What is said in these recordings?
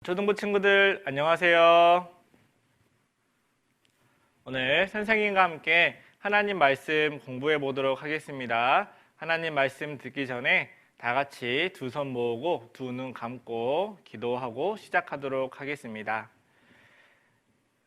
초등부 친구들 안녕하세요. 오늘 선생님과 함께 하나님 말씀 공부해 보도록 하겠습니다. 하나님 말씀 듣기 전에 다 같이 두 손 모으고 두 눈 감고 기도하고 시작하도록 하겠습니다.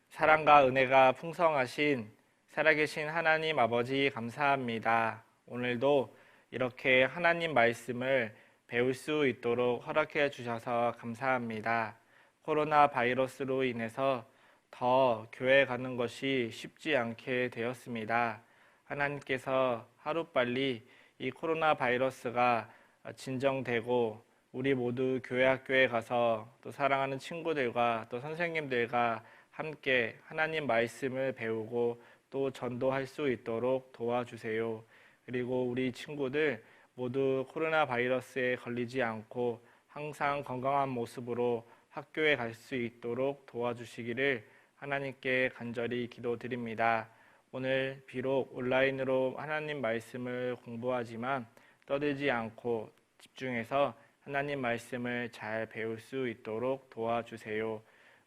사랑과 은혜가 풍성하신 살아계신 하나님 아버지 감사합니다. 오늘도 이렇게 하나님 말씀을 배울 수 있도록 허락해 주셔서 감사합니다. 코로나 바이러스로 인해서 더 교회 가는 것이 쉽지 않게 되었습니다. 하나님께서 하루빨리 이 코로나 바이러스가 진정되고 우리 모두 교회 학교에 가서 또 사랑하는 친구들과 또 선생님들과 함께 하나님 말씀을 배우고 또 전도할 수 있도록 도와주세요. 그리고 우리 친구들 모두 코로나 바이러스에 걸리지 않고 항상 건강한 모습으로 학교에 갈 수 있도록 도와주시기를 하나님께 간절히 기도드립니다. 오늘 비록 온라인으로 하나님 말씀을 공부하지만 떠들지 않고 집중해서 하나님 말씀을 잘 배울 수 있도록 도와주세요.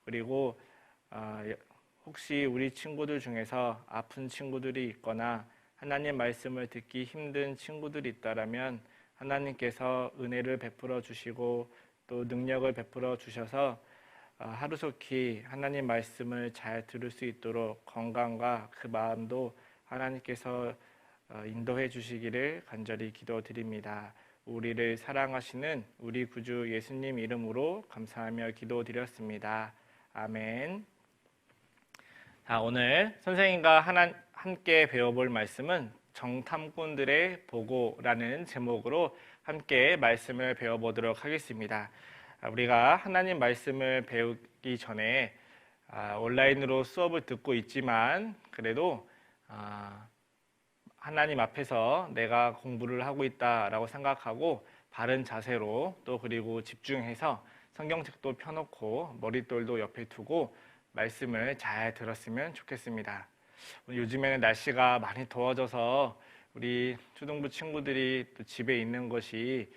그리고 혹시 우리 친구들 중에서 아픈 친구들이 있거나 하나님 말씀을 듣기 힘든 친구들이 있다면 하나님께서 은혜를 베풀어 주시고 또 능력을 베풀어 주셔서 하루속히 하나님 말씀을 잘 들을 수 있도록 건강과 그 마음도 하나님께서 인도해 주시기를 간절히 기도드립니다. 우리를 사랑하시는 우리 구주 예수님 이름으로 감사하며 기도드렸습니다. 아멘. 오늘 선생님과 함께 배워볼 말씀은 정탐꾼들의 보고라는 제목으로 함께 말씀을 배워보도록 하겠습니다. 우리가 하나님 말씀을 배우기 전에 온라인으로 수업을 듣고 있지만 그래도 하나님 앞에서 내가 공부를 하고 있다라고 생각하고 바른 자세로 또 그리고 집중해서 성경책도 펴놓고 머릿돌도 옆에 두고 말씀을 잘 들었으면 좋겠습니다. 요즘에는 날씨가 많이 더워져서 우리 초등부 친구들이 또 집에 있는 것이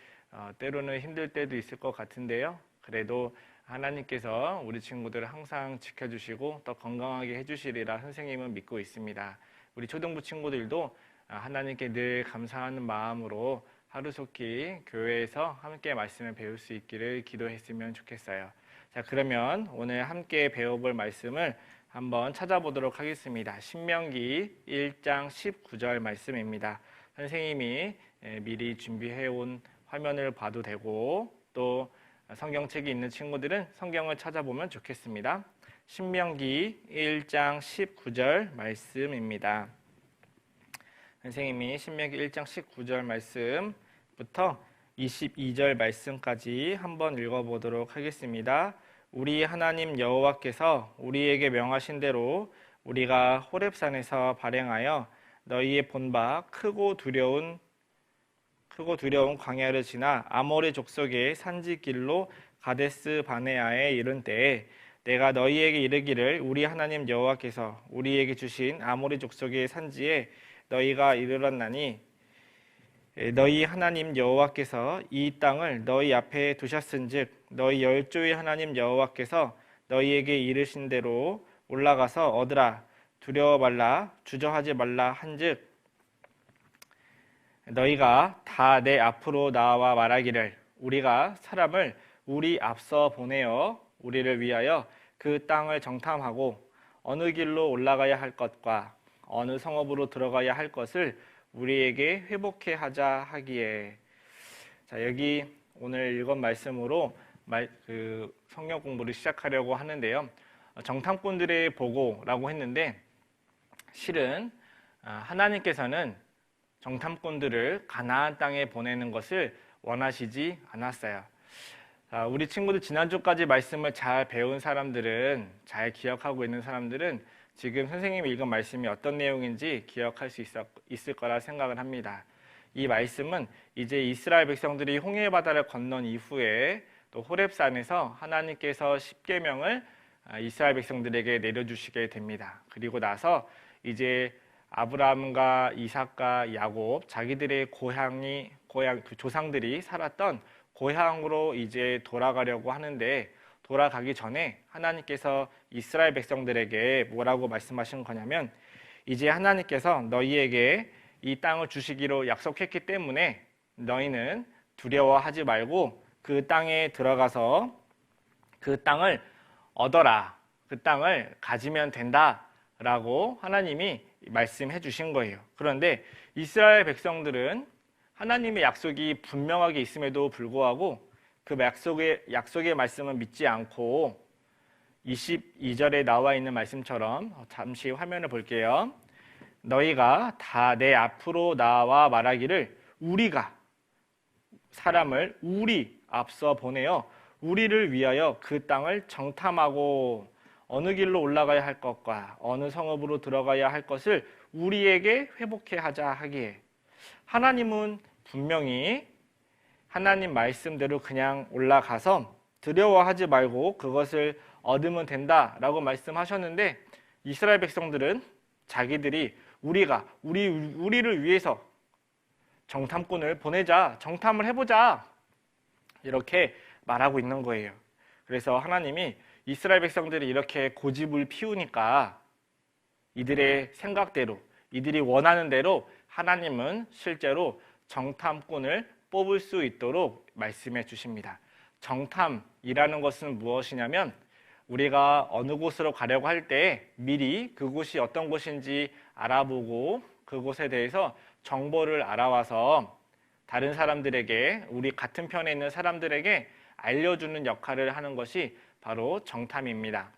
때로는 힘들 때도 있을 것 같은데요. 그래도 하나님께서 우리 친구들을 항상 지켜주시고 더 건강하게 해주시리라 선생님은 믿고 있습니다. 우리 초등부 친구들도 하나님께 늘 감사하는 마음으로 하루속히 교회에서 함께 말씀을 배울 수 있기를 기도했으면 좋겠어요. 자, 그러면 오늘 함께 배워볼 말씀을 한번 찾아보도록 하겠습니다. 신명기 1장 19절 말씀입니다. 선생님이 미리 준비해온 화면을 봐도 되고 또 성경책이 있는 친구들은 성경을 찾아보면 좋겠습니다. 신명기 1장 19절 말씀입니다. 선생님이 신명기 1장 19절 말씀부터 22절 말씀까지 한번 읽어보도록 하겠습니다. 우리 하나님 여호와께서 우리에게 명하신 대로 우리가 호렙산에서 발행하여 너희의 본바 크고 두려운 광야를 지나 아모리 족속의 산지길로 가데스 바네아에 이른 때에 내가 너희에게 이르기를 우리 하나님 여호와께서 우리에게 주신 아모리 족속의 산지에 너희가 이르렀나니 너희 하나님 여호와께서 이 땅을 너희 앞에 두셨은즉 너희 열조의 하나님 여호와께서 너희에게 이르신 대로 올라가서 얻으라 두려워 말라 주저하지 말라 한즉 너희가 다 내 앞으로 나와 말하기를 우리가 사람을 우리 앞서 보내어 우리를 위하여 그 땅을 정탐하고 어느 길로 올라가야 할 것과 어느 성읍으로 들어가야 할 것을 우리에게 회복해 하자 하기에. 자, 여기 오늘 읽은 말씀으로 성경 공부를 시작하려고 하는데요. 정탐꾼들의 보고라고 했는데 실은 하나님께서는 정탐꾼들을 가나안 땅에 보내는 것을 원하시지 않았어요. 우리 친구들 지난주까지 말씀을 잘 배운 사람들은, 잘 기억하고 있는 사람들은 지금 선생님이 읽은 말씀이 어떤 내용인지 기억할 수 있을 거라 생각을 합니다. 이 말씀은 이제 이스라엘 백성들이 홍해 바다를 건넌 이후에 또 호렙산에서 하나님께서 십계명을 이스라엘 백성들에게 내려주시게 됩니다. 그리고 나서 이제 아브라함과 이삭과 야곱 자기들의 고향 그 조상들이 살았던 고향으로 이제 돌아가려고 하는데 돌아가기 전에 하나님께서 이스라엘 백성들에게 뭐라고 말씀하신 거냐면, 이제 하나님께서 너희에게 이 땅을 주시기로 약속했기 때문에 너희는 두려워하지 말고 그 땅에 들어가서 그 땅을 얻어라. 그 땅을 가지면 된다라고 하나님이 말씀해 주신 거예요. 그런데 이스라엘 백성들은 하나님의 약속이 분명하게 있음에도 불구하고 그 약속의 말씀은 믿지 않고 22절에 나와 있는 말씀처럼, 잠시 화면을 볼게요. 너희가 다 내 앞으로 나와 말하기를 우리가 사람을 우리 앞서 보내어 우리를 위하여 그 땅을 정탐하고 어느 길로 올라가야 할 것과 어느 성읍으로 들어가야 할 것을 우리에게 회복해 하자 하기에, 하나님은 분명히 하나님 말씀대로 그냥 올라가서 두려워하지 말고 그것을 얻으면 된다라고 말씀하셨는데, 이스라엘 백성들은 자기들이 우리를 위해서 정탐꾼을 보내자, 정탐을 해보자, 이렇게 말하고 있는 거예요. 그래서 하나님이 이스라엘 백성들이 이렇게 고집을 피우니까 이들의 생각대로, 이들이 원하는 대로 하나님은 실제로 정탐꾼을 뽑을 수 있도록 말씀해 주십니다. 정탐이라는 것은 무엇이냐면, 우리가 어느 곳으로 가려고 할 때 미리 그곳이 어떤 곳인지 알아보고 그곳에 대해서 정보를 알아와서 다른 사람들에게, 우리 같은 편에 있는 사람들에게 알려주는 역할을 하는 것이 바로 정탐입니다.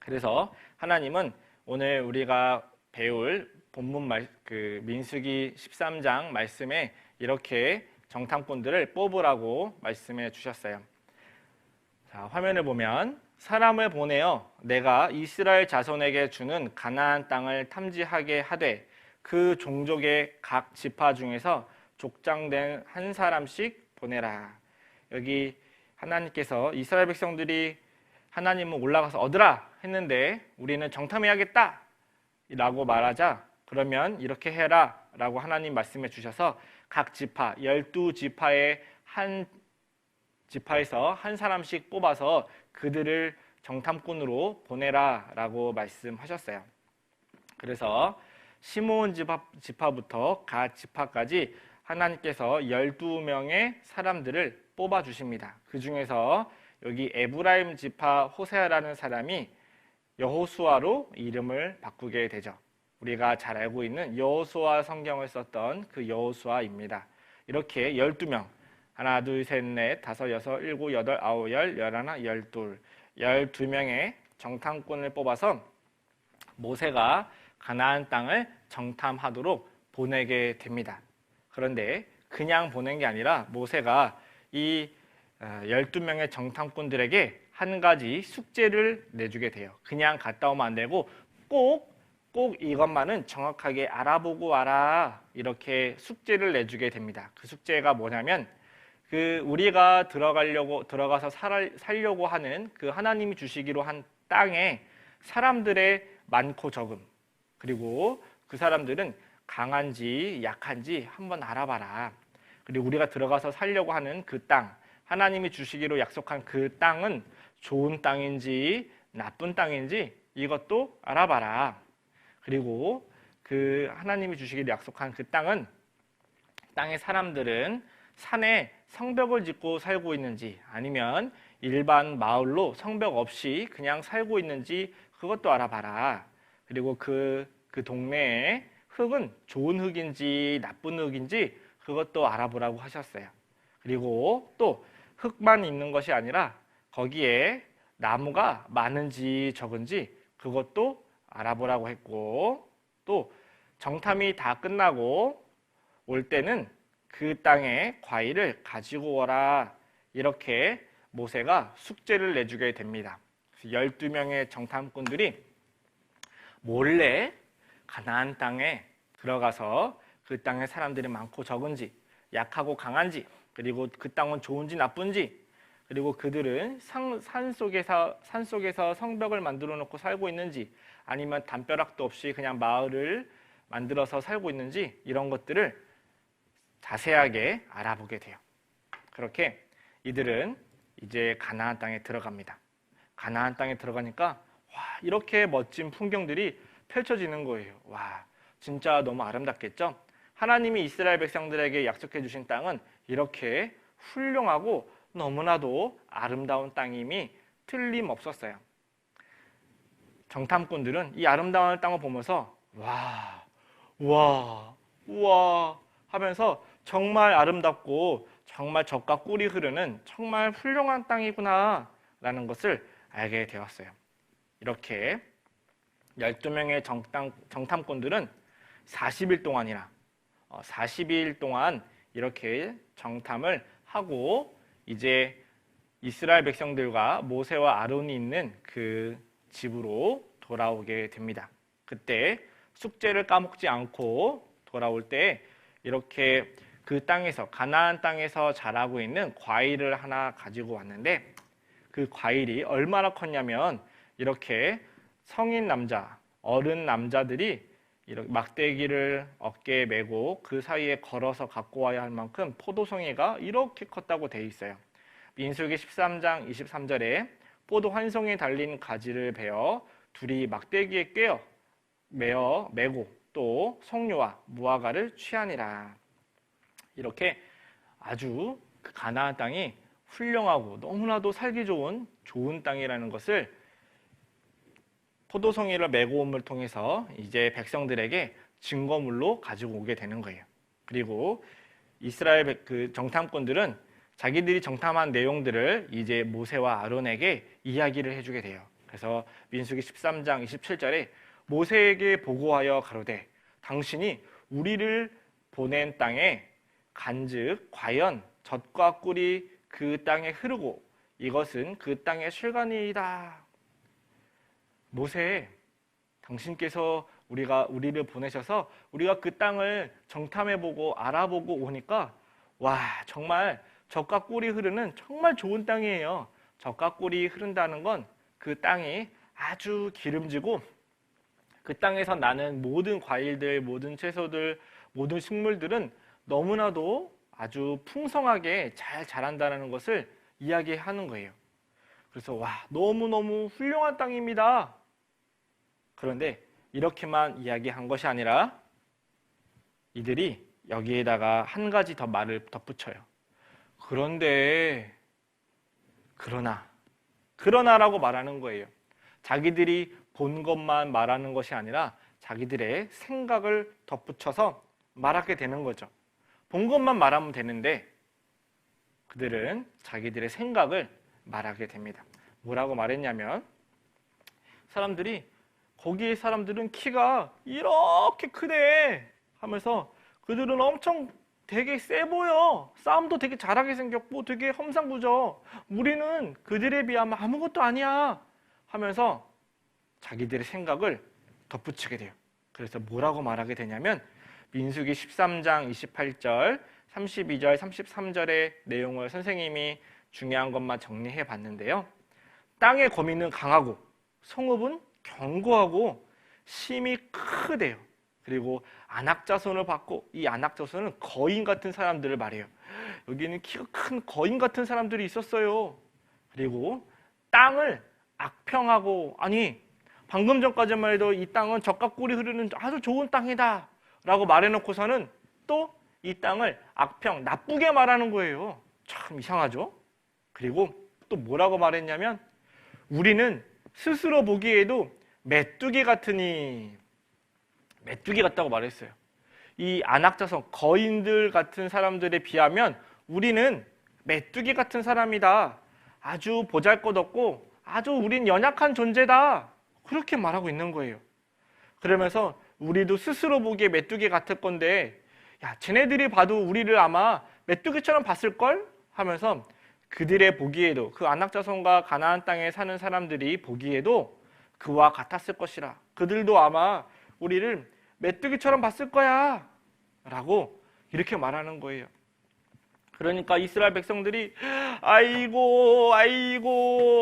그래서 하나님은 오늘 우리가 배울 본문 민수기 13장 말씀에 이렇게 정탐꾼들을 뽑으라고 말씀해 주셨어요. 자, 화면을 보면, 사람을 보내어 내가 이스라엘 자손에게 주는 가나안 땅을 탐지하게 하되 그 종족의 각 지파 중에서 족장된 한 사람씩 보내라. 여기 하나님께서 이스라엘 백성들이 하나님은 올라가서 얻으라 했는데 우리는 정탐해야겠다 라고 말하자, 그러면 이렇게 해라 라고 하나님 말씀해 주셔서 각 지파, 12지파의 한 지파에서 한 사람씩 뽑아서 그들을 정탐꾼으로 보내라 라고 말씀하셨어요. 그래서 시므온 지파부터 갓 지파까지 하나님께서 12명의 사람들을 뽑아주십니다. 그 중에서 여기 에브라임 지파 호세아라는 사람이 여호수아로 이름을 바꾸게 되죠. 우리가 잘 알고 있는 여호수아 성경을 썼던 그 여호수아입니다. 이렇게 12명, 하나, 둘, 셋, 넷, 다섯, 여섯, 일곱, 여덟, 아홉, 열, 열하나, 열둘, 12명의 정탐꾼을 뽑아서 모세가 가나안 땅을 정탐하도록 보내게 됩니다. 그런데 그냥 보낸 게 아니라 모세가 이 12명의 정탐꾼들에게 한 가지 숙제를 내주게 돼요. 그냥 갔다 오면 안 되고 꼭 이것만은 정확하게 알아보고 와라, 이렇게 숙제를 내주게 됩니다. 그 숙제가 뭐냐면, 우리가 들어가서 살려고 하는 그 하나님이 주시기로 한 땅에 사람들의 많고 적음, 그리고 그 사람들은 강한지 약한지 한번 알아봐라. 그리고 우리가 들어가서 살려고 하는 그 땅, 하나님이 주시기로 약속한 그 땅은 좋은 땅인지 나쁜 땅인지 이것도 알아봐라. 그리고 그 하나님이 주시기로 약속한 그 땅의 사람들은 산에 성벽을 짓고 살고 있는지 아니면 일반 마을로 성벽 없이 그냥 살고 있는지 그것도 알아봐라. 그리고 그 동네의 흙은 좋은 흙인지 나쁜 흙인지 그것도 알아보라고 하셨어요. 그리고 또 흙만 있는 것이 아니라 거기에 나무가 많은지 적은지 그것도 알아보라고 했고, 또 정탐이 다 끝나고 올 때는 그 땅에 과일을 가지고 오라, 이렇게 모세가 숙제를 내주게 됩니다. 12명의 정탐꾼들이 몰래 가나안 땅에 들어가서 그 땅에 사람들이 많고 적은지, 약하고 강한지, 그리고 그 땅은 좋은지 나쁜지, 그리고 그들은 산 속에서 성벽을 만들어 놓고 살고 있는지 아니면 담벼락도 없이 그냥 마을을 만들어서 살고 있는지, 이런 것들을 자세하게 알아보게 돼요. 그렇게 이들은 이제 가나안 땅에 들어갑니다. 가나안 땅에 들어가니까 와, 이렇게 멋진 풍경들이 펼쳐지는 거예요. 와, 진짜 너무 아름답겠죠? 하나님이 이스라엘 백성들에게 약속해 주신 땅은 이렇게 훌륭하고 너무나도 아름다운 땅임이 틀림없었어요. 정탐꾼들은 이 아름다운 땅을 보면서 와, 와, 우와 하면서 정말 아름답고 정말 젖과 꿀이 흐르는 정말 훌륭한 땅이구나 라는 것을 알게 되었어요. 이렇게 12명의 정탐꾼들은 40일 동안이나 40일 동안 이렇게 정탐을 하고 이제 이스라엘 백성들과 모세와 아론이 있는 그 집으로 돌아오게 됩니다. 그때 숙제를 까먹지 않고 돌아올 때 이렇게 그 땅에서 가나안 땅에서 자라고 있는 과일을 하나 가지고 왔는데 그 과일이 얼마나 컸냐면 이렇게 성인 남자, 어른 남자들이 이렇게 막대기를 어깨에 메고 그 사이에 걸어서 갖고 와야 할 만큼 포도송이가 이렇게 컸다고 돼 있어요. 민수기 13장 23절에 포도 한 송이 달린 가지를 베어 둘이 막대기에 메고 또 송유와 무화과를 취하니라. 이렇게 아주 그 가나안 땅이 훌륭하고 너무나도 살기 좋은 땅이라는 것을 포도송이를 메고 옴을 통해서 이제 백성들에게 증거물로 가지고 오게 되는 거예요. 그리고 이스라엘 그 정탐꾼들은 자기들이 정탐한 내용들을 이제 모세와 아론에게 이야기를 해주게 돼요. 그래서 민수기 13장 27절에 모세에게 보고하여 가로되 당신이 우리를 보낸 땅에 간즉 과연 젖과 꿀이 그 땅에 흐르고 이것은 그 땅의 실관이다. 모세, 당신께서 우리를 보내셔서 우리가 그 땅을 정탐해보고 알아보고 오니까 와, 정말 젖과 꿀이 흐르는 정말 좋은 땅이에요. 젖과 꿀이 흐른다는 건 그 땅이 아주 기름지고 그 땅에서 나는 모든 과일들, 모든 채소들, 모든 식물들은 너무나도 아주 풍성하게 잘 자란다는 것을 이야기하는 거예요. 그래서 와, 너무너무 훌륭한 땅입니다. 그런데 이렇게만 이야기한 것이 아니라 이들이 여기에다가 한 가지 더 말을 덧붙여요. 그러나라고 말하는 거예요. 자기들이 본 것만 말하는 것이 아니라 자기들의 생각을 덧붙여서 말하게 되는 거죠. 본 것만 말하면 되는데 그들은 자기들의 생각을 말하게 됩니다. 뭐라고 말했냐면 거기에 사람들은 키가 이렇게 크대 하면서 그들은 엄청 되게 세 보여. 싸움도 되게 잘하게 생겼고 되게 험상궂어. 우리는 그들에 비하면 아무것도 아니야 하면서 자기들의 생각을 덧붙이게 돼요. 그래서 뭐라고 말하게 되냐면 민수기 13장 28절, 32절, 33절의 내용을 선생님이 중요한 것만 정리해 봤는데요. 땅의 거민은 강하고 성읍은 견고하고 심이 크대요. 그리고 안악자손을 받고 이 안악자손은 거인 같은 사람들을 말해요. 여기는 키가 큰 거인 같은 사람들이 있었어요. 그리고 땅을 악평하고 방금 전까지만 해도 이 땅은 젖과 꿀이 흐르는 아주 좋은 땅이다 라고 말해놓고서는 또 이 땅을 나쁘게 말하는 거예요. 참 이상하죠? 그리고 또 뭐라고 말했냐면 우리는 스스로 보기에도 메뚜기 같다고 말했어요. 이 안악자손, 거인들 같은 사람들에 비하면 우리는 메뚜기 같은 사람이다. 아주 보잘것없고 아주 우린 연약한 존재다. 그렇게 말하고 있는 거예요. 그러면서 우리도 스스로 보기에 메뚜기 같을 건데 야, 쟤네들이 봐도 우리를 아마 메뚜기처럼 봤을걸? 하면서 그들의 보기에도 그 안악자손과 가나안 땅에 사는 사람들이 보기에도 그와 같았을 것이라. 그들도 아마 우리를 메뚜기처럼 봤을 거야 라고 이렇게 말하는 거예요. 그러니까 이스라엘 백성들이 아이고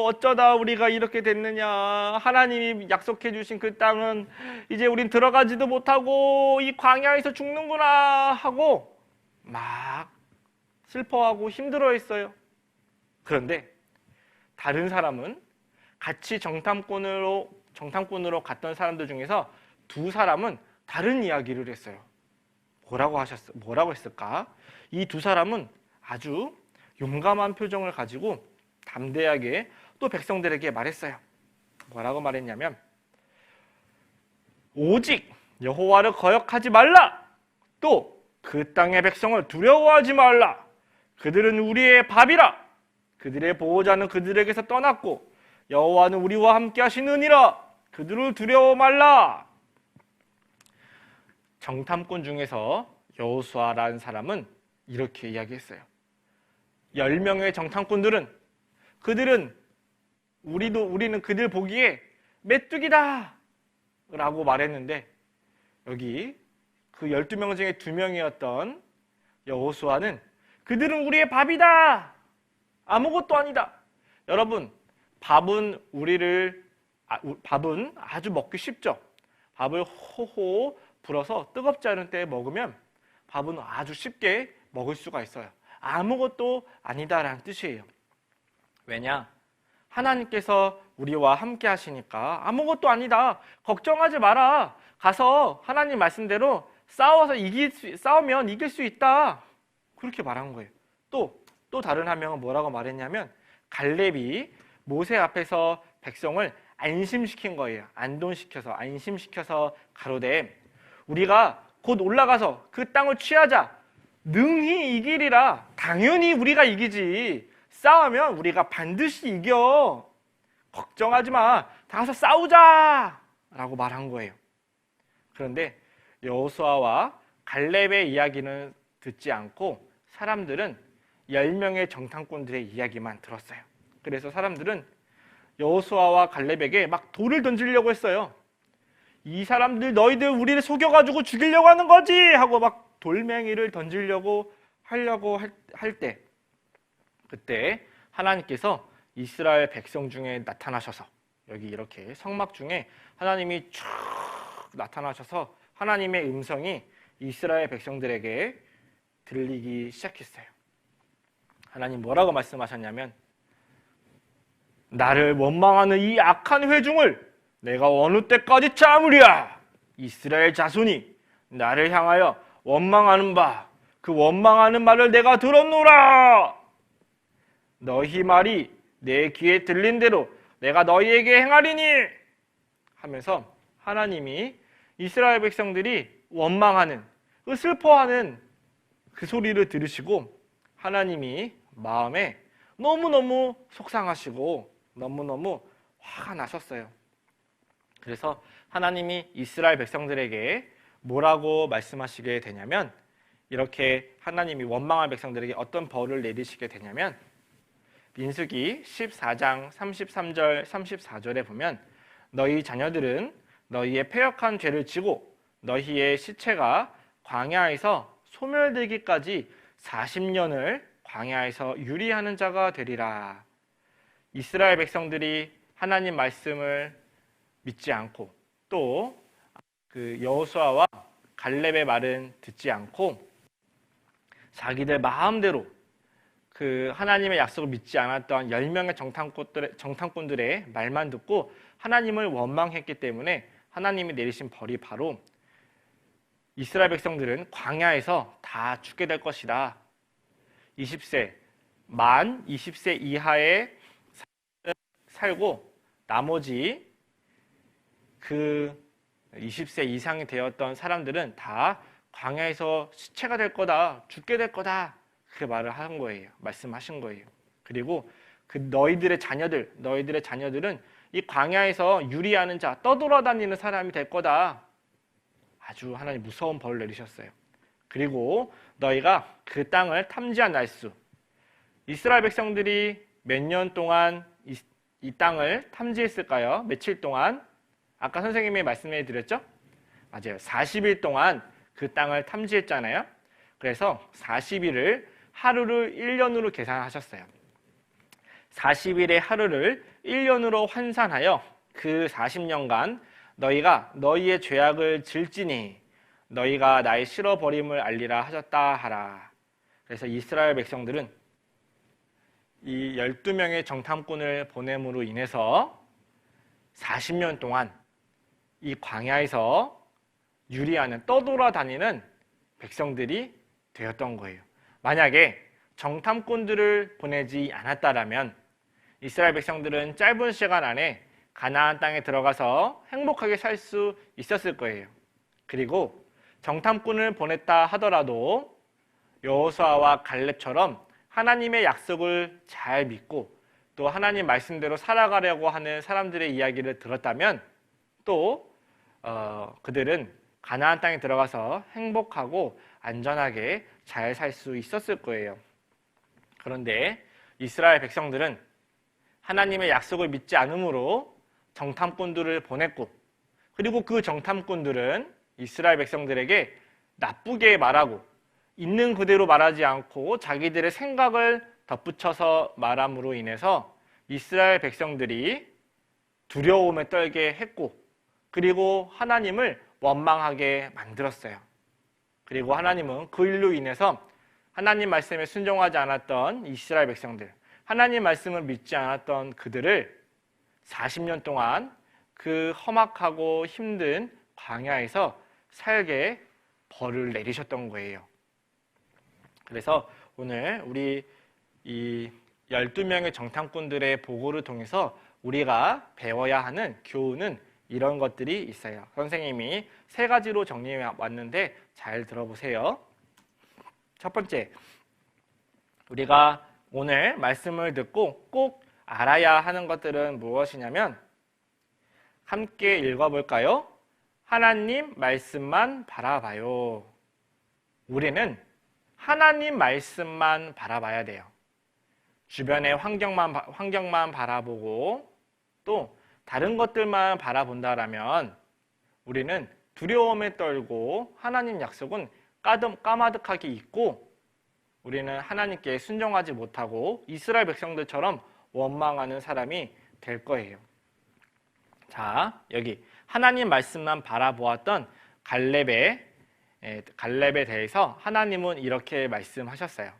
어쩌다 우리가 이렇게 됐느냐. 하나님이 약속해 주신 그 땅은 이제 우린 들어가지도 못하고 이 광야에서 죽는구나 하고 막 슬퍼하고 힘들어했어요. 그런데 다른 사람은 같이 정탐꾼으로 갔던 사람들 중에서 두 사람은 다른 이야기를 했어요. 뭐라고 했을까? 이 두 사람은 아주 용감한 표정을 가지고 담대하게 또 백성들에게 말했어요. 뭐라고 말했냐면, 오직 여호와를 거역하지 말라. 또 그 땅의 백성을 두려워하지 말라. 그들은 우리의 밥이라. 그들의 보호자는 그들에게서 떠났고 여호와는 우리와 함께 하시느니라. 그들을 두려워 말라. 정탐꾼 중에서 여호수아라는 사람은 이렇게 이야기했어요. 10명의 정탐꾼들은 우리는 그들 보기에 메뚜기다 라고 말했는데, 여기 그 12명 중에 2명이었던 여호수아는 그들은 우리의 밥이다, 아무것도 아니다. 여러분, 밥은 아주 먹기 쉽죠. 밥을 호호 불어서 뜨겁지 않은 때에 먹으면 밥은 아주 쉽게 먹을 수가 있어요. 아무것도 아니다라는 뜻이에요. 왜냐? 하나님께서 우리와 함께 하시니까 아무것도 아니다, 걱정하지 마라, 가서 하나님 말씀대로 싸우면 이길 수 있다, 그렇게 말한 거예요. 또 다른 한 명은 뭐라고 말했냐면, 갈렙이 모세 앞에서 백성을 안심시킨 거예요. 안심시켜서 가로되, 우리가 곧 올라가서 그 땅을 취하자. 능히 이기리라. 당연히 우리가 이기지. 싸우면 우리가 반드시 이겨. 걱정하지 마. 다 가서 싸우자 라고 말한 거예요. 그런데 여호수아와 갈렙의 이야기는 듣지 않고 사람들은 10명의 정탐꾼들의 이야기만 들었어요. 그래서 사람들은 여호수아와 갈렙에게 막 돌을 던지려고 했어요. 이 사람들, 너희들 우리를 속여가지고 죽이려고 하는 거지 하고 막 돌멩이를 던지려고 할 때, 그때 하나님께서 이스라엘 백성 중에 나타나셔서, 여기 이렇게 성막 중에 하나님이 쭉 나타나셔서 하나님의 음성이 이스라엘 백성들에게 들리기 시작했어요. 하나님 뭐라고 말씀하셨냐면, 나를 원망하는 이 악한 회중을 내가 어느 때까지 참으랴. 이스라엘 자손이 나를 향하여 원망하는 그 원망하는 말을 내가 들었노라. 너희 말이 내 귀에 들린 대로 내가 너희에게 행하리니 하면서 하나님이 이스라엘 백성들이 원망하는, 슬퍼하는 그 소리를 들으시고 하나님이 마음에 너무너무 속상하시고 너무너무 화가 나셨어요. 그래서 하나님이 이스라엘 백성들에게 뭐라고 말씀하시게 되냐면, 이렇게 하나님이 원망한 백성들에게 어떤 벌을 내리시게 되냐면, 민수기 14장 33절 34절에 보면, 너희 자녀들은 너희의 패역한 죄를 지고 너희의 시체가 광야에서 소멸되기까지 40년을 광야에서 유리하는 자가 되리라. 이스라엘 백성들이 하나님 말씀을 믿지 않고 또 그 여호수아와 갈렙의 말은 듣지 않고 자기들 마음대로 그 하나님의 약속을 믿지 않았던 10명의 정탐꾼들의 말만 듣고 하나님을 원망했기 때문에 하나님이 내리신 벌이 바로 이스라엘 백성들은 광야에서 다 죽게 될 것이다. 20세 이하의 살고 나머지 그 20세 이상이 되었던 사람들은 다 광야에서 시체가 될 거다, 죽게 될 거다, 그 말을 한 거예요. 말씀하신 거예요. 그리고 그 너희들의 자녀들은 이 광야에서 유리하는 자, 떠돌아다니는 사람이 될 거다. 아주 하나님 무서운 벌을 내리셨어요. 그리고 너희가 그 땅을 탐지한 날수, 이스라엘 백성들이 몇 년 동안 이 땅을 탐지했을까요? 며칠 동안? 아까 선생님이 말씀해 드렸죠? 맞아요. 40일 동안 그 땅을 탐지했잖아요. 그래서 40일을 하루를 1년으로 계산하셨어요. 40일의 하루를 1년으로 환산하여 그 40년간 너희가 너희의 죄악을 질지니 너희가 나의 실어버림을 알리라 하셨다 하라. 그래서 이스라엘 백성들은 이 12명의 정탐꾼을 보냄으로 인해서 40년 동안 이 광야에서 유리하는 떠돌아다니는 백성들이 되었던 거예요. 만약에 정탐꾼들을 보내지 않았다라면 이스라엘 백성들은 짧은 시간 안에 가나안 땅에 들어가서 행복하게 살 수 있었을 거예요. 그리고 정탐꾼을 보냈다 하더라도 여호수아와 갈렙처럼 하나님의 약속을 잘 믿고 또 하나님 말씀대로 살아가려고 하는 사람들의 이야기를 들었다면 또 그들은 가나안 땅에 들어가서 행복하고 안전하게 잘 살 수 있었을 거예요. 그런데 이스라엘 백성들은 하나님의 약속을 믿지 않으므로 정탐꾼들을 보냈고, 그리고 그 정탐꾼들은 이스라엘 백성들에게 나쁘게 말하고 있는 그대로 말하지 않고 자기들의 생각을 덧붙여서 말함으로 인해서 이스라엘 백성들이 두려움에 떨게 했고, 그리고 하나님을 원망하게 만들었어요. 그리고 하나님은 그 일로 인해서 하나님 말씀에 순종하지 않았던 이스라엘 백성들, 하나님 말씀을 믿지 않았던 그들을 40년 동안 그 험악하고 힘든 광야에서 살게 벌을 내리셨던 거예요. 그래서 오늘 우리 이 12명의 정탐꾼들의 보고를 통해서 우리가 배워야 하는 교훈은 이런 것들이 있어요. 선생님이 3가지로 정리해 왔는데 잘 들어보세요. 첫 번째, 우리가 오늘 말씀을 듣고 꼭 알아야 하는 것들은 무엇이냐면, 함께 읽어볼까요? 하나님 말씀만 바라봐요. 우리는 하나님 말씀만 바라봐야 돼요. 주변의 환경만 바라보고 또 다른 것들만 바라본다라면 우리는 두려움에 떨고 하나님 약속은 까마득하게 잊고 우리는 하나님께 순종하지 못하고 이스라엘 백성들처럼 원망하는 사람이 될 거예요. 자, 여기 하나님 말씀만 바라보았던 갈렙에 대해서 하나님은 이렇게 말씀하셨어요.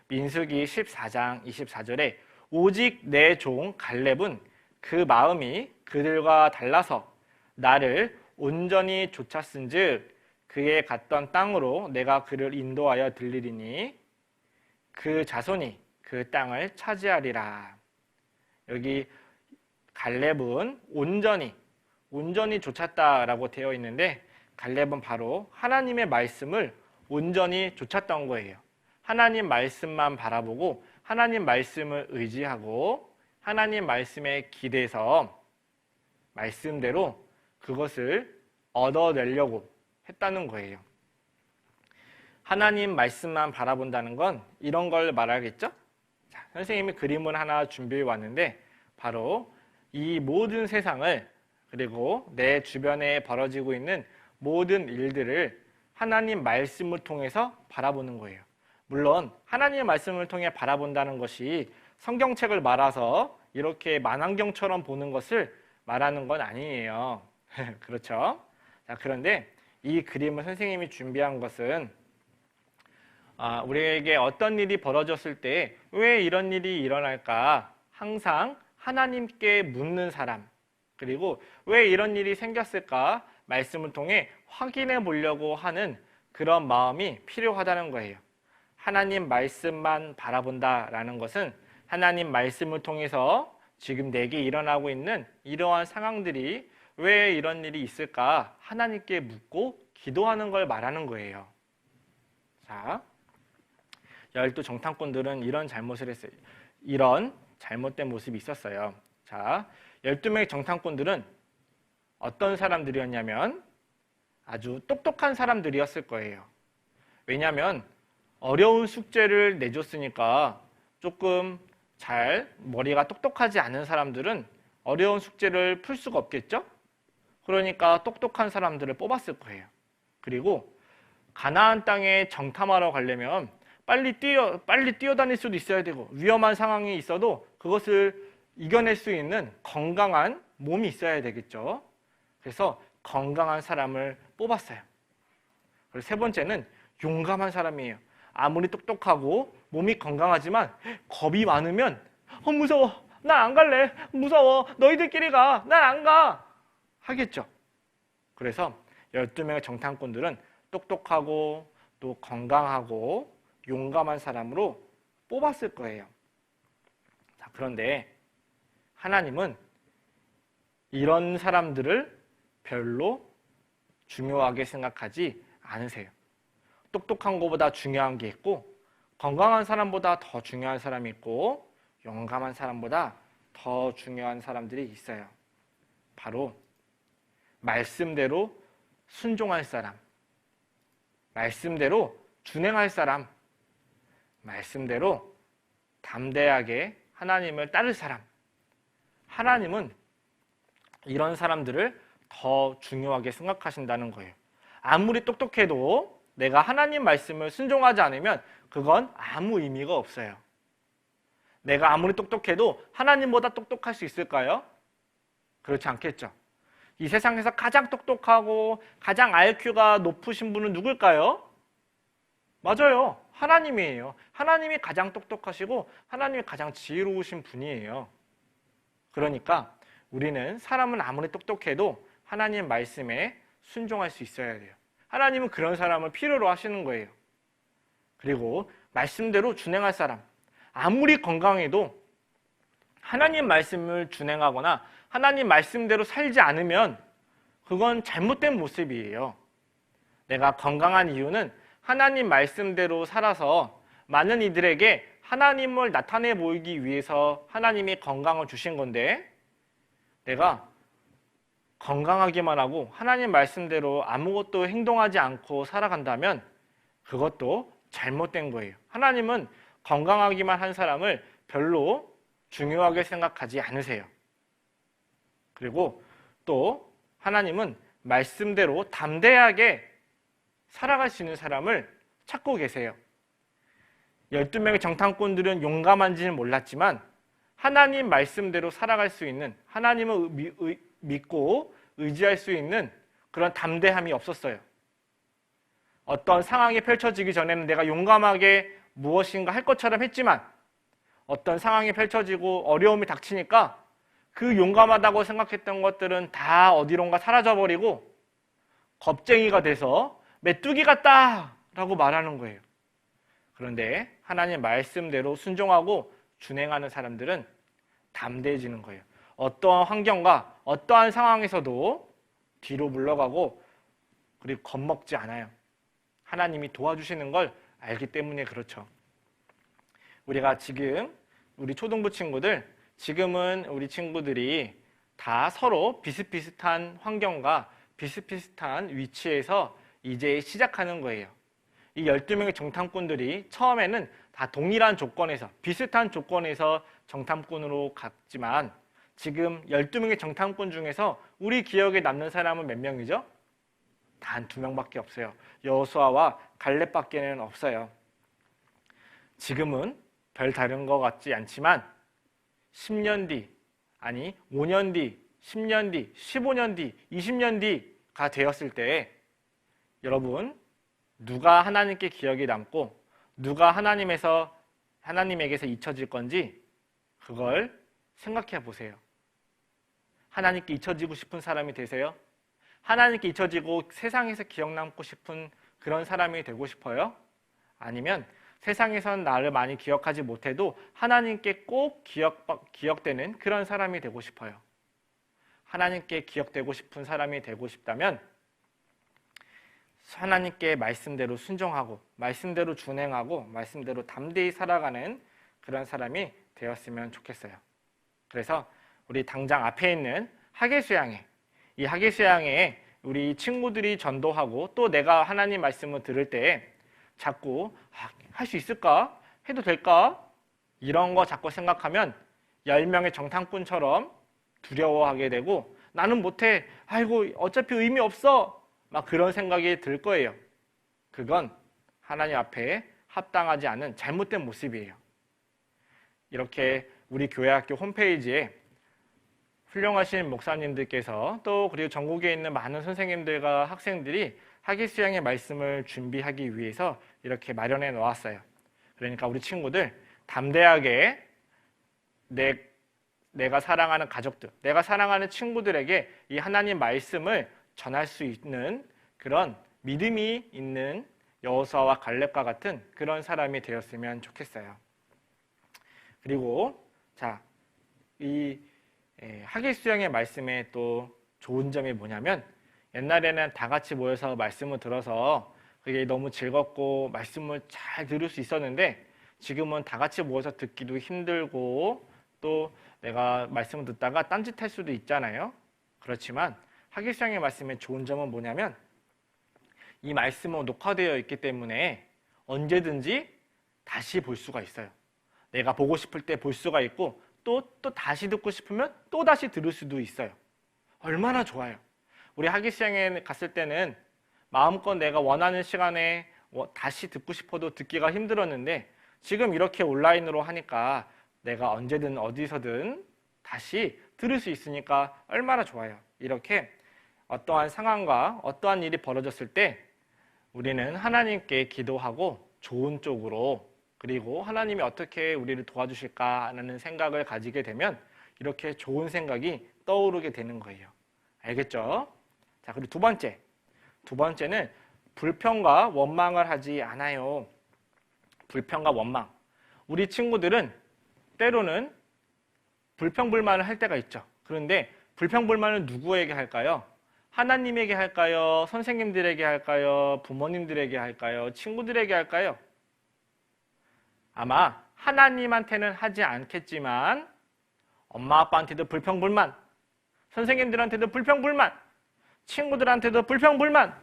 민수기 14장 24절에 오직 내 종 갈렙은 그 마음이 그들과 달라서 나를 온전히 쫓았은즉 그의 갔던 땅으로 내가 그를 인도하여 들리리니 그 자손이 그 땅을 차지하리라. 여기 갈렙은 온전히 쫓았다라고 되어 있는데, 갈렙은 바로 하나님의 말씀을 온전히 쫓았던 거예요. 하나님 말씀만 바라보고 하나님 말씀을 의지하고 하나님 말씀에 기대서 말씀대로 그것을 얻어내려고 했다는 거예요. 하나님 말씀만 바라본다는 건 이런 걸 말하겠죠? 자, 선생님이 그림을 하나 준비해 왔는데 바로 이 모든 세상을 그리고 내 주변에 벌어지고 있는 모든 일들을 하나님 말씀을 통해서 바라보는 거예요. 물론 하나님의 말씀을 통해 바라본다는 것이 성경책을 말아서 이렇게 만환경처럼 보는 것을 말하는 건 아니에요. 그렇죠? 자, 그런데 이 그림을 선생님이 준비한 것은 우리에게 어떤 일이 벌어졌을 때 왜 이런 일이 일어날까 항상 하나님께 묻는 사람, 그리고 왜 이런 일이 생겼을까 말씀을 통해 확인해 보려고 하는 그런 마음이 필요하다는 거예요. 하나님 말씀만 바라본다라는 것은 하나님 말씀을 통해서 지금 내게 일어나고 있는 이러한 상황들이 왜 이런 일이 있을까 하나님께 묻고 기도하는 걸 말하는 거예요. 자, 12 정탐꾼들은 이런 잘못을 했어요. 이런 잘못된 모습이 있었어요. 자, 12명의 정탐꾼들은 어떤 사람들이었냐면 아주 똑똑한 사람들이었을 거예요. 왜냐하면 어려운 숙제를 내줬으니까 조금 머리가 똑똑하지 않은 사람들은 어려운 숙제를 풀 수가 없겠죠? 그러니까 똑똑한 사람들을 뽑았을 거예요. 그리고 가나안 땅에 정탐하러 가려면 빨리 뛰어다닐 수도 있어야 되고 위험한 상황이 있어도 그것을 이겨낼 수 있는 건강한 몸이 있어야 되겠죠. 그래서 건강한 사람을 뽑았어요. 그리고 3번째는 용감한 사람이에요. 아무리 똑똑하고 몸이 건강하지만 겁이 많으면 무서워, 난 안 갈래. 무서워. 너희들끼리 가. 난 안 가. 하겠죠. 그래서 12명의 정탐꾼들은 똑똑하고 또 건강하고 용감한 사람으로 뽑았을 거예요. 자, 그런데 하나님은 이런 사람들을 별로 중요하게 생각하지 않으세요. 똑똑한 것보다 중요한 게 있고 건강한 사람보다 더 중요한 사람이 있고 용감한 사람보다 더 중요한 사람들이 있어요. 바로 말씀대로 순종할 사람, 말씀대로 준행할 사람, 말씀대로 담대하게 하나님을 따를 사람. 하나님은 이런 사람들을 더 중요하게 생각하신다는 거예요. 아무리 똑똑해도 내가 하나님 말씀을 순종하지 않으면 그건 아무 의미가 없어요. 내가 아무리 똑똑해도 하나님보다 똑똑할 수 있을까요? 그렇지 않겠죠. 이 세상에서 가장 똑똑하고 가장 IQ가 높으신 분은 누굴까요? 맞아요. 하나님이에요. 하나님이 가장 똑똑하시고 하나님이 가장 지혜로우신 분이에요. 그러니까 우리는 사람은 아무리 똑똑해도 하나님 말씀에 순종할 수 있어야 돼요. 하나님은 그런 사람을 필요로 하시는 거예요. 그리고 말씀대로 준행할 사람, 아무리 건강해도 하나님 말씀을 준행하거나 하나님 말씀대로 살지 않으면 그건 잘못된 모습이에요. 내가 건강한 이유는 하나님 말씀대로 살아서 많은 이들에게 하나님을 나타내 보이기 위해서 하나님이 건강을 주신 건데 내가 건강하기만 하고 하나님 말씀대로 아무것도 행동하지 않고 살아간다면 그것도 잘못된 거예요. 하나님은 건강하기만 한 사람을 별로 중요하게 생각하지 않으세요. 그리고 또 하나님은 말씀대로 담대하게 살아갈 수 있는 사람을 찾고 계세요. 12명의 정탐꾼들은 용감한지는 몰랐지만 하나님 말씀대로 살아갈 수 있는, 하나님을 믿고 의지할 수 있는 그런 담대함이 없었어요. 어떤 상황이 펼쳐지기 전에는 내가 용감하게 무엇인가 할 것처럼 했지만 어떤 상황이 펼쳐지고 어려움이 닥치니까 그 용감하다고 생각했던 것들은 다 어디론가 사라져버리고 겁쟁이가 돼서 메뚜기 같다 라고 말하는 거예요. 그런데 하나님 말씀대로 순종하고 준행하는 사람들은 담대해지는 거예요. 어떠한 환경과 어떠한 상황에서도 뒤로 물러가고 그리고 겁먹지 않아요. 하나님이 도와주시는 걸 알기 때문에 그렇죠. 우리가 지금 우리 초등부 친구들, 지금은 우리 친구들이 다 서로 비슷비슷한 환경과 비슷비슷한 위치에서 이제 시작하는 거예요. 이 12명의 정탐꾼들이 처음에는 다 동일한 조건에서, 비슷한 조건에서 정탐꾼으로 갔지만 지금 12명의 정탐꾼 중에서 우리 기억에 남는 사람은 몇 명이죠? 단 2명밖에 없어요. 여호수아와 갈렙밖에는 없어요. 지금은 별 다른 것 같지 않지만 10년 뒤, 아니 5년 뒤, 10년 뒤, 15년 뒤, 20년 뒤가 되었을 때 여러분 누가 하나님께 기억이 남고 누가 하나님에게서 잊혀질 건지 그걸 생각해 보세요. 하나님께 잊혀지고 싶은 사람이 되세요? 하나님께 잊혀지고 세상에서 기억 남고 싶은 그런 사람이 되고 싶어요? 아니면 세상에선 나를 많이 기억하지 못해도 하나님께 꼭 기억되는 그런 사람이 되고 싶어요. 하나님께 기억되고 싶은 사람이 되고 싶다면 하나님께 말씀대로 순종하고 말씀대로 준행하고 말씀대로 담대히 살아가는 그런 사람이 되었으면 좋겠어요. 그래서 우리 당장 앞에 있는 하계수양회, 이 하계수양회에 우리 친구들이 전도하고 또 내가 하나님 말씀을 들을 때 자꾸 할 수 있을까? 해도 될까? 이런 거 자꾸 생각하면 10명의 정탐꾼처럼 두려워하게 되고 나는 못해. 아이고 어차피 의미 없어. 막 그런 생각이 들 거예요. 그건 하나님 앞에 합당하지 않은 잘못된 모습이에요. 이렇게 우리 교회학교 홈페이지에 훌륭하신 목사님들께서 또 그리고 전국에 있는 많은 선생님들과 학생들이 하계수양의 말씀을 준비하기 위해서 이렇게 마련해 놓았어요. 그러니까 우리 친구들 담대하게 내 내가 사랑하는 가족들, 내가 사랑하는 친구들에게 이 하나님 말씀을 전할 수 있는 그런 믿음이 있는 여호수아와 갈렙과 같은 그런 사람이 되었으면 좋겠어요. 그리고 자, 이 하기 수양의 말씀에 또 좋은 점이 뭐냐면 옛날에는 다 같이 모여서 말씀을 들어서 그게 너무 즐겁고 말씀을 잘 들을 수 있었는데 지금은 다 같이 모여서 듣기도 힘들고 또 내가 말씀을 듣다가 딴짓할 수도 있잖아요. 그렇지만 하기 수양의 말씀의 좋은 점은 뭐냐면 이 말씀은 녹화되어 있기 때문에 언제든지 다시 볼 수가 있어요. 내가 보고 싶을 때 볼 수가 있고 또 다시 듣고 싶으면 또 다시 들을 수도 있어요. 얼마나 좋아요. 우리 하기 수양에 갔을 때는 마음껏 내가 원하는 시간에 다시 듣고 싶어도 듣기가 힘들었는데 지금 이렇게 온라인으로 하니까 내가 언제든 어디서든 다시 들을 수 있으니까 얼마나 좋아요. 이렇게 어떠한 상황과 어떠한 일이 벌어졌을 때 우리는 하나님께 기도하고 좋은 쪽으로 그리고 하나님이 어떻게 우리를 도와주실까 하는 생각을 가지게 되면 이렇게 좋은 생각이 떠오르게 되는 거예요. 알겠죠? 자, 그리고 두 번째는 불평과 원망을 하지 않아요. 불평과 원망. 우리 친구들은 때로는 불평불만을 할 때가 있죠. 그런데 불평불만을 누구에게 할까요? 하나님에게 할까요? 선생님들에게 할까요? 부모님들에게 할까요? 친구들에게 할까요? 아마 하나님한테는 하지 않겠지만 엄마 아빠한테도 불평불만, 선생님들한테도 불평불만, 친구들한테도 불평불만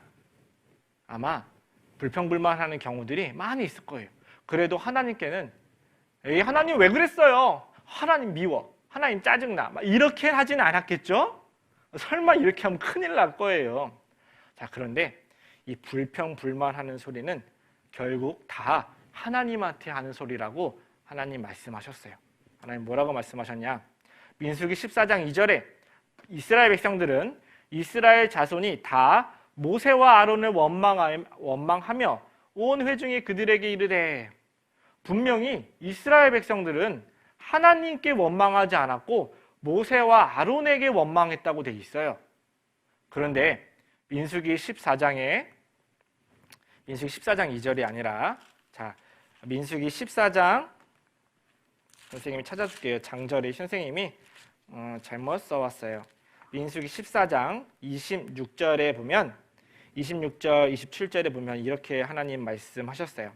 아마 불평불만하는 경우들이 많이 있을 거예요. 그래도 하나님께는 에이 하나님 왜 그랬어요? 하나님 미워, 하나님 짜증나 막 이렇게 하지는 않았겠죠? 설마 이렇게 하면 큰일 날 거예요. 자, 그런데 이 불평불만하는 소리는 결국 다 하나님한테 하는 소리라고 하나님 말씀하셨어요. 하나님 뭐라고 말씀하셨냐? 민수기 14장 2절에 이스라엘 백성들은 이스라엘 자손이 다 모세와 아론을 원망하며 온 회중이 그들에게 이르되 분명히 이스라엘 백성들은 하나님께 원망하지 않았고 모세와 아론에게 원망했다고 돼 있어요. 그런데 민수기 14장 2절이 아니라 자, 민수기 14장 선생님이 찾아줄게요. 장절에 선생님이 잘못 써왔어요. 민수기 14장 26절에 보면 26절, 27절에 보면 이렇게 하나님 말씀하셨어요.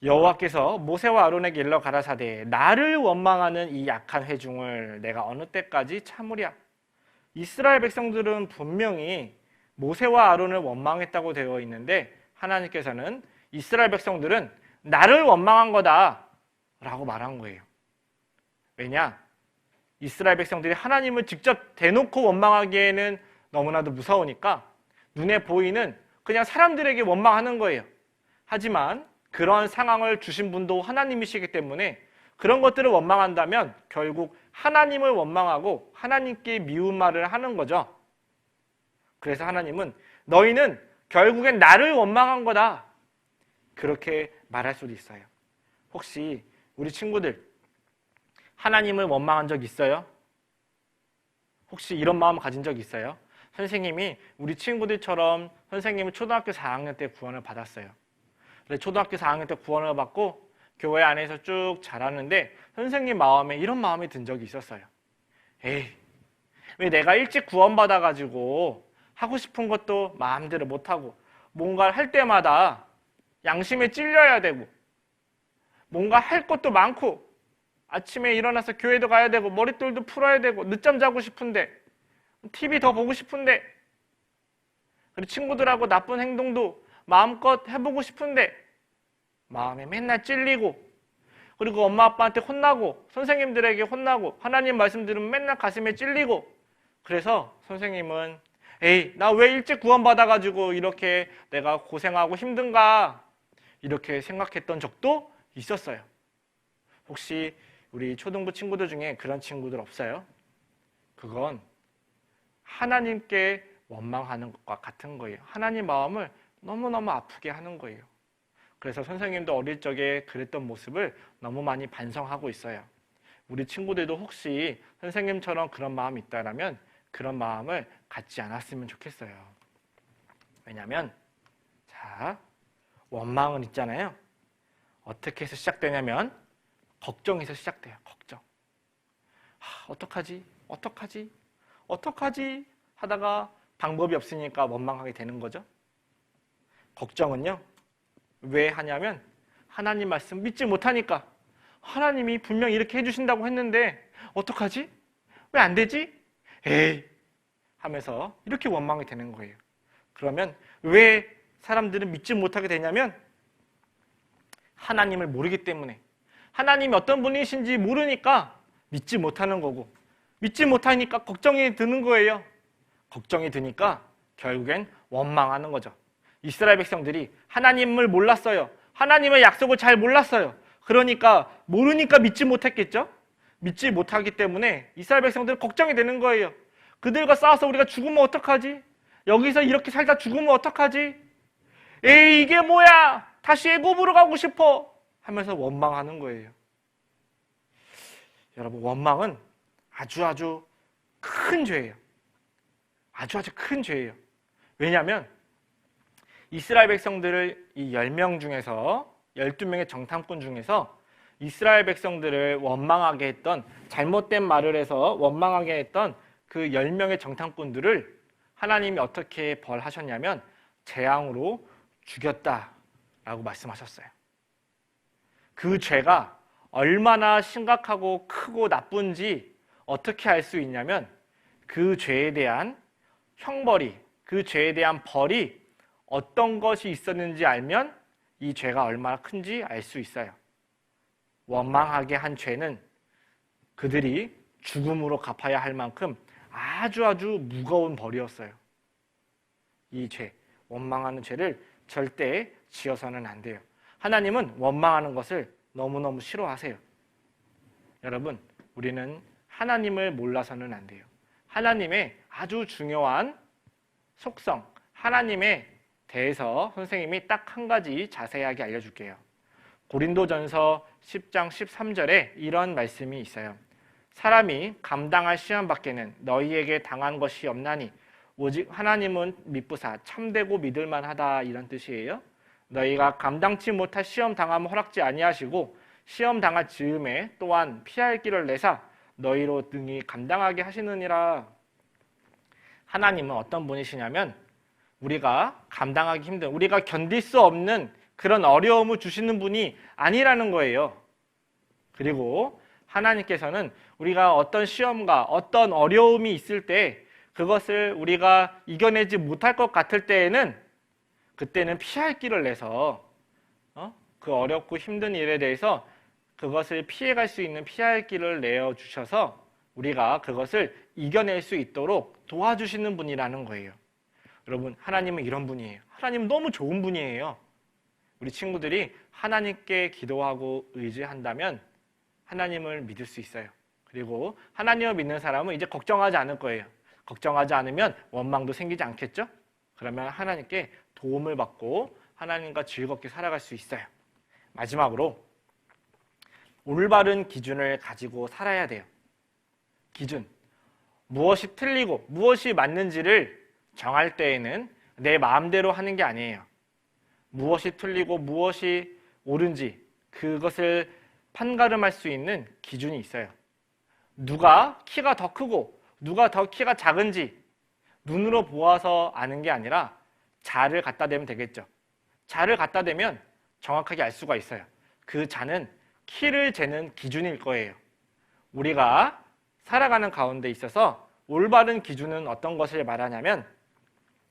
여호와께서 모세와 아론에게 일러 가라사대 나를 원망하는 이 약한 회중을 내가 어느 때까지 참으랴. 이스라엘 백성들은 분명히 모세와 아론을 원망했다고 되어 있는데 하나님께서는 이스라엘 백성들은 나를 원망한 거다 라고 말한 거예요. 왜냐? 이스라엘 백성들이 하나님을 직접 대놓고 원망하기에는 너무나도 무서우니까 눈에 보이는 그냥 사람들에게 원망하는 거예요. 하지만 그런 상황을 주신 분도 하나님이시기 때문에 그런 것들을 원망한다면 결국 하나님을 원망하고 하나님께 미운 말을 하는 거죠. 그래서 하나님은 너희는 결국엔 나를 원망한 거다. 그렇게 말할 수도 있어요. 혹시 우리 친구들 하나님을 원망한 적 있어요? 혹시 이런 마음 가진 적 있어요? 선생님이 우리 친구들처럼 선생님은 초등학교 4학년 때 구원을 받았어요. 그래서 초등학교 4학년 때 구원을 받고 교회 안에서 쭉 자라는데 선생님 마음에 이런 마음이 든 적이 있었어요. 에이, 왜 내가 일찍 구원받아가지고 하고 싶은 것도 마음대로 못하고 뭔가를 할 때마다 양심에 찔려야 되고 뭔가 할 것도 많고 아침에 일어나서 교회도 가야 되고 머릿돌도 풀어야 되고 늦잠 자고 싶은데 TV 더 보고 싶은데 그리고 친구들하고 나쁜 행동도 마음껏 해보고 싶은데 마음에 맨날 찔리고 그리고 엄마 아빠한테 혼나고 선생님들에게 혼나고 하나님 말씀 들으면 맨날 가슴에 찔리고 그래서 선생님은 에이 나 왜 일찍 구원받아가지고 이렇게 내가 고생하고 힘든가 이렇게 생각했던 적도 있었어요. 혹시 우리 초등부 친구들 중에 그런 친구들 없어요? 그건 하나님께 원망하는 것과 같은 거예요. 하나님 마음을 너무너무 아프게 하는 거예요. 그래서 선생님도 어릴 적에 그랬던 모습을 너무 많이 반성하고 있어요. 우리 친구들도 혹시 선생님처럼 그런 마음이 있다라면 그런 마음을 갖지 않았으면 좋겠어요. 왜냐하면 자, 원망은 있잖아요. 어떻게 해서 시작되냐면 걱정에서 시작돼요. 걱정. 어떡하지? 어떡하지? 어떡하지? 하다가 방법이 없으니까 원망하게 되는 거죠. 걱정은요. 왜 하냐면 하나님 말씀 믿지 못하니까 하나님이 분명 이렇게 해주신다고 했는데 어떡하지? 왜 안 되지? 에이 하면서 이렇게 원망이 되는 거예요. 그러면 왜 사람들은 믿지 못하게 되냐면 하나님을 모르기 때문에 하나님이 어떤 분이신지 모르니까 믿지 못하는 거고 믿지 못하니까 걱정이 드는 거예요. 걱정이 드니까 결국엔 원망하는 거죠. 이스라엘 백성들이 하나님을 몰랐어요. 하나님의 약속을 잘 몰랐어요. 그러니까 모르니까 믿지 못했겠죠? 믿지 못하기 때문에 이스라엘 백성들은 걱정이 되는 거예요. 그들과 싸워서 우리가 죽으면 어떡하지? 여기서 이렇게 살다 죽으면 어떡하지? 에이 이게 뭐야? 다시 애굽으로 가고 싶어 하면서 원망하는 거예요. 여러분 원망은 아주 큰 죄예요. 아주 큰 죄예요. 왜냐하면 이스라엘 백성들을 이 10명 중에서 12명의 정탐꾼 중에서 이스라엘 백성들을 원망하게 했던 잘못된 말을 해서 원망하게 했던 그 10명의 정탐꾼들을 하나님이 어떻게 벌하셨냐면 재앙으로 죽였다라고 말씀하셨어요. 그 죄가 얼마나 심각하고 크고 나쁜지 어떻게 알 수 있냐면 그 죄에 대한 형벌이, 그 죄에 대한 벌이 어떤 것이 있었는지 알면 이 죄가 얼마나 큰지 알 수 있어요. 원망하게 한 죄는 그들이 죽음으로 갚아야 할 만큼 아주 무거운 벌이었어요. 이 죄, 원망하는 죄를 절대 지어서는 안 돼요. 하나님은 원망하는 것을 너무너무 싫어하세요. 여러분, 우리는 하나님을 몰라서는 안 돼요. 하나님의 아주 중요한 속성, 하나님에 대해서 선생님이 딱 한 가지 자세하게 알려줄게요. 고린도전서 10장 13절에 이런 말씀이 있어요. 사람이 감당할 시험 밖에는 너희에게 당한 것이 없나니 오직 하나님은 미쁘사 참되고 믿을만하다 이런 뜻이에요. 너희가 감당치 못할 시험 당함을 허락지 아니하시고 시험 당할 즈음에 또한 피할 길을 내사 너희로 능히 감당하게 하시느니라. 하나님은 어떤 분이시냐면 우리가 감당하기 힘든, 우리가 견딜 수 없는 그런 어려움을 주시는 분이 아니라는 거예요. 그리고 하나님께서는 우리가 어떤 시험과 어떤 어려움이 있을 때 그것을 우리가 이겨내지 못할 것 같을 때에는 그때는 피할 길을 내서 그 어렵고 힘든 일에 대해서 그것을 피해갈 수 있는 피할 길을 내어주셔서 우리가 그것을 이겨낼 수 있도록 도와주시는 분이라는 거예요. 여러분, 하나님은 이런 분이에요. 하나님은 너무 좋은 분이에요. 우리 친구들이 하나님께 기도하고 의지한다면 하나님을 믿을 수 있어요. 그리고 하나님을 믿는 사람은 이제 걱정하지 않을 거예요. 걱정하지 않으면 원망도 생기지 않겠죠? 그러면 하나님께 도움을 받고 하나님과 즐겁게 살아갈 수 있어요. 마지막으로 올바른 기준을 가지고 살아야 돼요. 기준. 무엇이 틀리고 무엇이 맞는지를 정할 때에는 내 마음대로 하는 게 아니에요. 무엇이 틀리고 무엇이 옳은지 그것을 판가름할 수 있는 기준이 있어요. 누가 키가 더 크고 누가 더 키가 작은지 눈으로 보아서 아는 게 아니라 자를 갖다 대면 되겠죠. 자를 갖다 대면 정확하게 알 수가 있어요. 그 자는 키를 재는 기준일 거예요. 우리가 살아가는 가운데 있어서 올바른 기준은 어떤 것을 말하냐면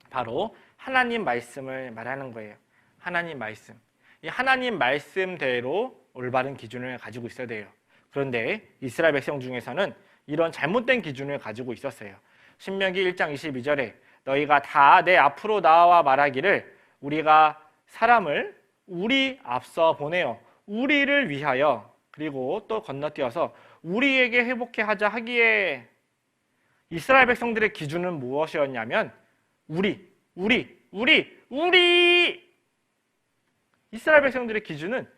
바로 하나님 말씀을 말하는 거예요. 하나님 말씀. 이 하나님 말씀대로 올바른 기준을 가지고 있어야 돼요. 그런데 이스라엘 백성 중에서는 이런 잘못된 기준을 가지고 있었어요. 신명기 1장 22절에 너희가 다 내 앞으로 나와 말하기를 우리가 사람을 우리 앞서 보내어 우리를 위하여 그리고 또 건너뛰어서 우리에게 회복해 하자 하기에 이스라엘 백성들의 기준은 무엇이었냐면 우리 이스라엘 백성들의 기준은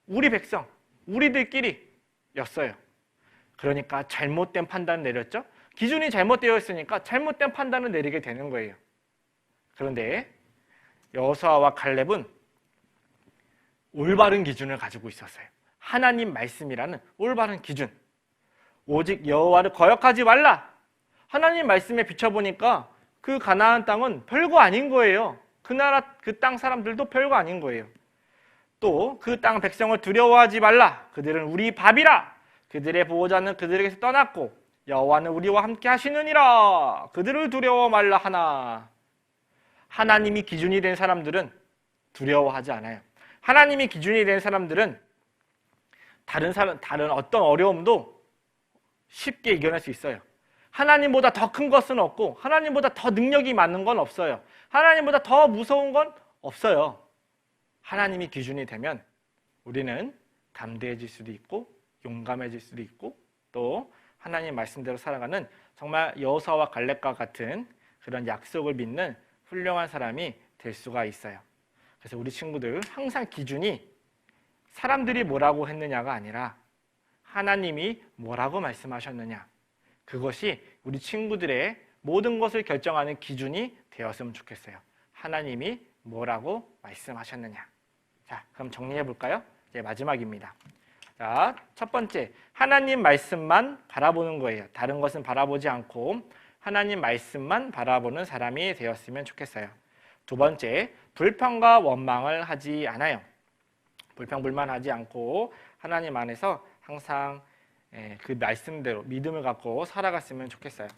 우리 백성, 우리들끼리였어요. 그러니까 잘못된 판단을 내렸죠. 기준이 잘못되어 있으니까 잘못된 판단을 내리게 되는 거예요. 그런데 여호수아와 갈렙은 올바른 기준을 가지고 있었어요. 하나님 말씀이라는 올바른 기준. 오직 여호와를 거역하지 말라. 하나님 말씀에 비춰보니까 그 가나안 땅은 별거 아닌 거예요. 그 나라, 그 땅 사람들도 별거 아닌 거예요. 또 그 땅 백성을 두려워하지 말라. 그들은 우리 밥이라. 그들의 보호자는 그들에게서 떠났고 여호와는 우리와 함께 하시느니라. 그들을 두려워 말라 하나. 하나님이 기준이 된 사람들은 두려워하지 않아요. 하나님이 기준이 된 사람들은 다른 어떤 어려움도 쉽게 이겨낼 수 있어요. 하나님보다 더 큰 것은 없고 하나님보다 더 능력이 많은 건 없어요. 하나님보다 더 무서운 건 없어요. 하나님이 기준이 되면 우리는 담대해질 수도 있고 용감해질 수도 있고 또 하나님 말씀대로 살아가는 정말 여호수아와 갈렙과 같은 그런 약속을 믿는 훌륭한 사람이 될 수가 있어요. 그래서 우리 친구들 항상 기준이 사람들이 뭐라고 했느냐가 아니라 하나님이 뭐라고 말씀하셨느냐, 그것이 우리 친구들의 모든 것을 결정하는 기준이 되었으면 좋겠어요. 하나님이 뭐라고 말씀하셨느냐. 자, 그럼 정리해 볼까요? 이제 마지막입니다. 자, 첫 번째, 하나님 말씀만 바라보는 거예요. 다른 것은 바라보지 않고 하나님 말씀만 바라보는 사람이 되었으면 좋겠어요. 두 번째, 불평과 원망을 하지 않아요. 불평불만하지 않고 하나님 안에서 항상 그 말씀대로 믿음을 갖고 살아갔으면 좋겠어요.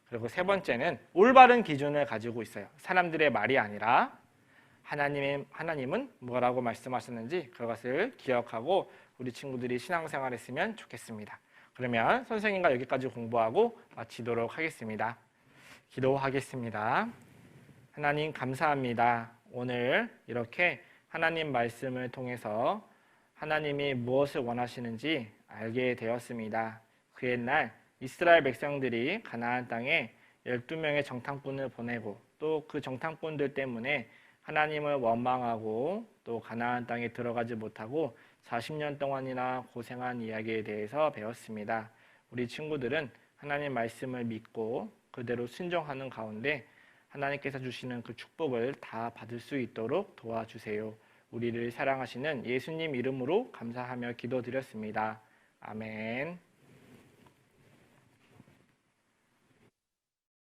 그리고 세 번째는 올바른 기준을 가지고 있어요. 사람들의 말이 아니라 하나님은 뭐라고 말씀하셨는지 그것을 기억하고 우리 친구들이 신앙생활 했으면 좋겠습니다. 그러면 선생님과 여기까지 공부하고 마치도록 하겠습니다. 기도하겠습니다. 하나님 감사합니다. 오늘 이렇게 하나님 말씀을 통해서 하나님이 무엇을 원하시는지 알게 되었습니다. 그 옛날 이스라엘 백성들이 가나안 땅에 12명의 정탐꾼을 보내고 또 그 정탐꾼들 때문에 하나님을 원망하고 또 가나안 땅에 들어가지 못하고 40년 동안이나 고생한 이야기에 대해서 배웠습니다. 우리 친구들은 하나님 말씀을 믿고 그대로 순종하는 가운데 하나님께서 주시는 그 축복을 다 받을 수 있도록 도와주세요. 우리를 사랑하시는 예수님 이름으로 감사하며 기도드렸습니다. 아멘.